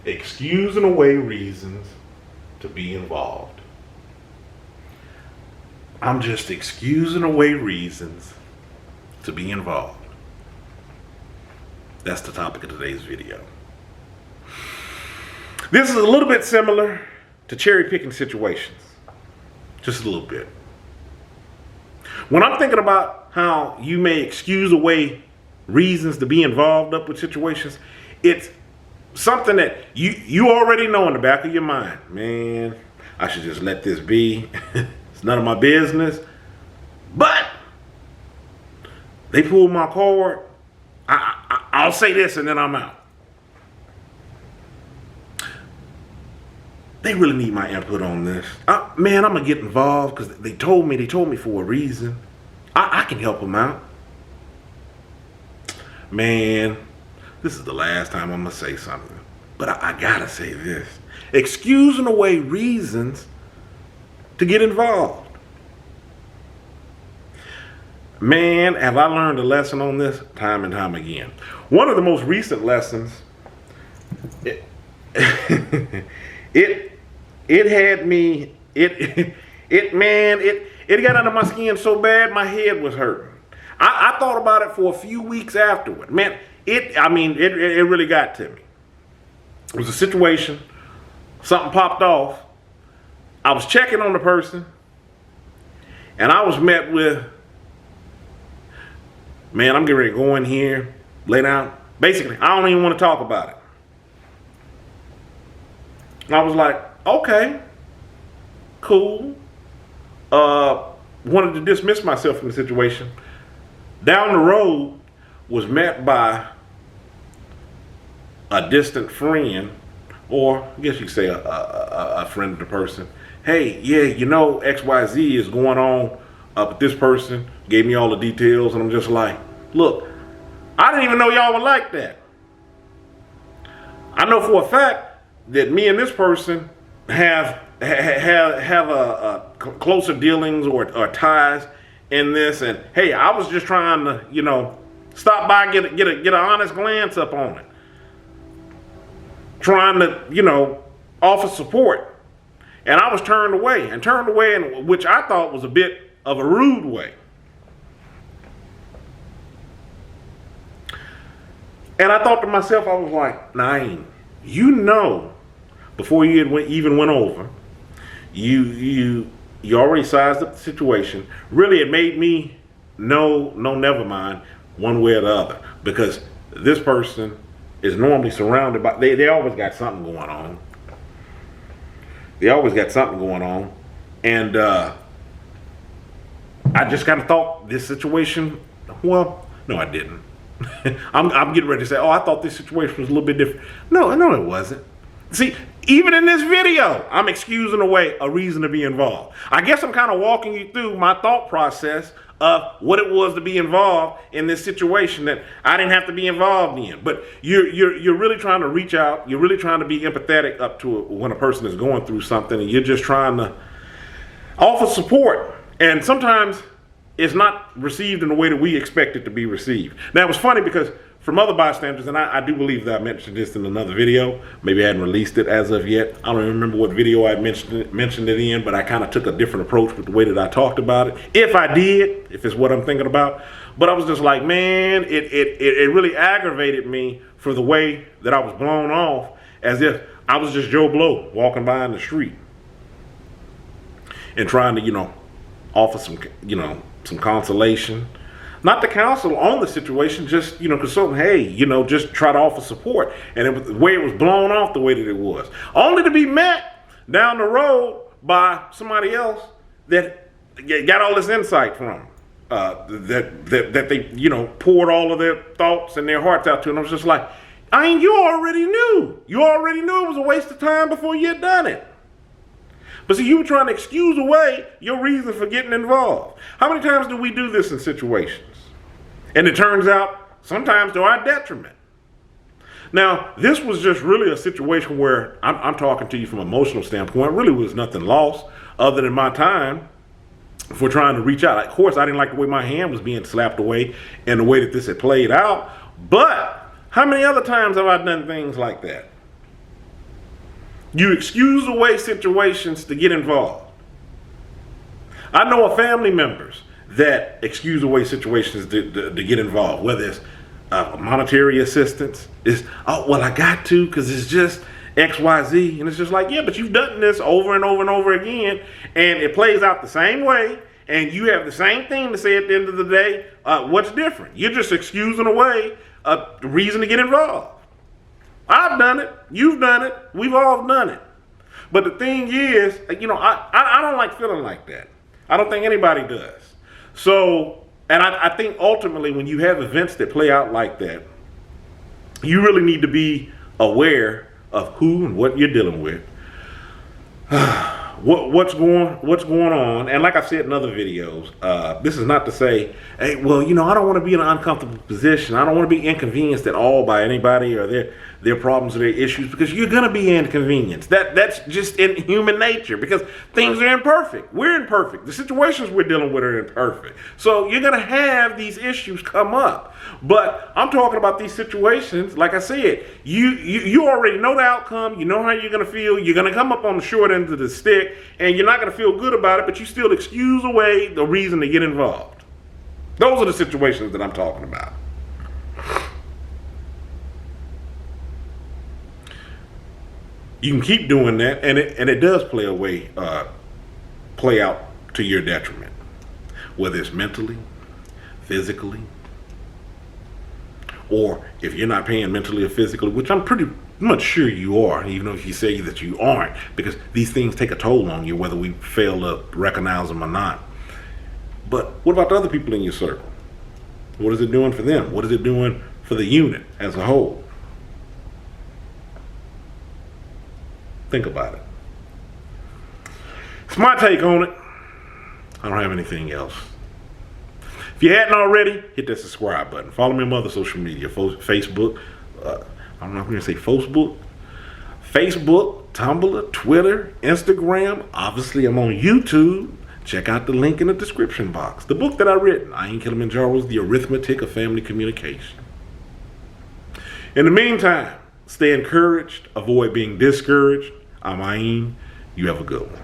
excusing away reasons to be involved. I'm just excusing away reasons to be involved. That's the topic of today's video. This is a little bit similar to cherry picking situations. Just a little bit. When I'm thinking about how you may excuse away reasons to be involved up with situations, it's something that you already know in the back of your mind. Man, I should just let this be. It's none of my business. But they pulled my card. I'll say this and then I'm out. They really need my input on this. Man, I'm gonna get involved because they told me for a reason. I can help them out. Man, this is the last time I'm gonna say something, but I gotta say this. Excusing away reasons to get involved. Man, have I learned a lesson on this time and time again. One of the most recent lessons, it had me, it got under my skin so bad my head was hurting. I thought about it for a few weeks afterward. Man, it really got to me. It was a situation, something popped off. I was checking on the person, and I was met with, man, I'm getting ready to go in here, lay down. Basically, I don't even want to talk about it. And I was like, okay, cool. Wanted to dismiss myself from the situation. Down the road, was met by a distant friend, or I guess you could say a friend of the person. Hey, yeah, you know, XYZ is going on with this person. Gave me all the details, and I'm just like, look, I didn't even know y'all were like that. I know for a fact that me and this person have a closer dealings or ties in this, and hey, I was just trying to, you know, stop by, get an honest glance up on it, trying to, you know, offer support, and I was turned away in which I thought was a bit of a rude way. And I thought to myself, I was like, Naeem, you know, before you even went over, you already sized up the situation. Really, it made me no, never mind, one way or the other, because this person is normally surrounded by, they always got something going on. They always got something going on. And I just kind of thought this situation, well, no, I didn't. I'm getting ready to say, oh, I thought this situation was a little bit different. No, it wasn't. See, even in this video, I'm excusing away a reason to be involved. I guess I'm kind of walking you through my thought process of what it was to be involved in this situation that I didn't have to be involved in. But you're really trying to reach out. You're really trying to be empathetic up to when a person is going through something, and you're just trying to offer support. And sometimes it's not received in the way that we expect it to be received. Now, it was funny because from other bystanders, and I do believe that I mentioned this in another video. Maybe I hadn't released it as of yet. I don't even remember what video I mentioned it in, but I kind of took a different approach with the way that I talked about it. If I did, if it's what I'm thinking about. But I was just like, man, it really aggravated me for the way that I was blown off, as if I was just Joe Blow walking by in the street and trying to, you know, offer some, you know, some consolation. Not to counsel on the situation, just, you know, consult, hey, you know, just try to offer support. And it was the way it was blown off the way that it was. Only to be met down the road by somebody else that got all this insight from. That they, you know, poured all of their thoughts and their hearts out to. And I was just like, you already knew. You already knew it was a waste of time before you had done it. But see, you were trying to excuse away your reason for getting involved. How many times do we do this in situations? And it turns out, sometimes to our detriment. Now, this was just really a situation where I'm talking to you from an emotional standpoint. Really was nothing lost other than my time for trying to reach out. Of course, I didn't like the way my hand was being slapped away and the way that this had played out. But how many other times have I done things like that? You excuse away situations to get involved. I know of family members that excuse away situations to get involved, whether it's monetary assistance, is, oh, well, I got to because it's just XYZ. And it's just like, yeah, but you've done this over and over and over again, and it plays out the same way, and you have the same thing to say at the end of the day. What's different? You're just excusing away a reason to get involved. I've done it. You've done it. We've all done it. But the thing is, I don't like feeling like that. I don't think anybody does. So, and I think ultimately when you have events that play out like that, you really need to be aware of who and what you're dealing with, what's going on. And like I said in other videos, this is not to say, hey, well, I don't want to be in an uncomfortable position. I don't want to be inconvenienced at all by anybody or their problems or their issues, because you're going to be inconvenienced. That's just in human nature, because things are imperfect. We're imperfect. The situations we're dealing with are imperfect. So you're going to have these issues come up. But I'm talking about these situations, like I said, you already know the outcome. You know how you're going to feel. You're going to come up on the short end of the stick, and you're not going to feel good about it, but you still excuse away the reason to get involved. Those are the situations that I'm talking about. You can keep doing that, and it does play out to your detriment, whether it's mentally, physically, or if you're not paying mentally or physically, which I'm pretty much sure you are, even if you say that you aren't, because these things take a toll on you, whether we fail to recognize them or not. But what about the other people in your circle? What is it doing for them? What is it doing for the unit as a whole? Think about it. It's my take on it. I don't have anything else. If you hadn't already, hit that subscribe button. Follow me on other social media. Facebook. I don't know if I'm going to say Facebook. Facebook, Tumblr, Twitter, Instagram. Obviously, I'm on YouTube. Check out the link in the description box. The book that I've written, Kilimanjaro, is The Arithmetic of Family Communication. In the meantime, stay encouraged. Avoid being discouraged. I'm Ayin. You have a good one.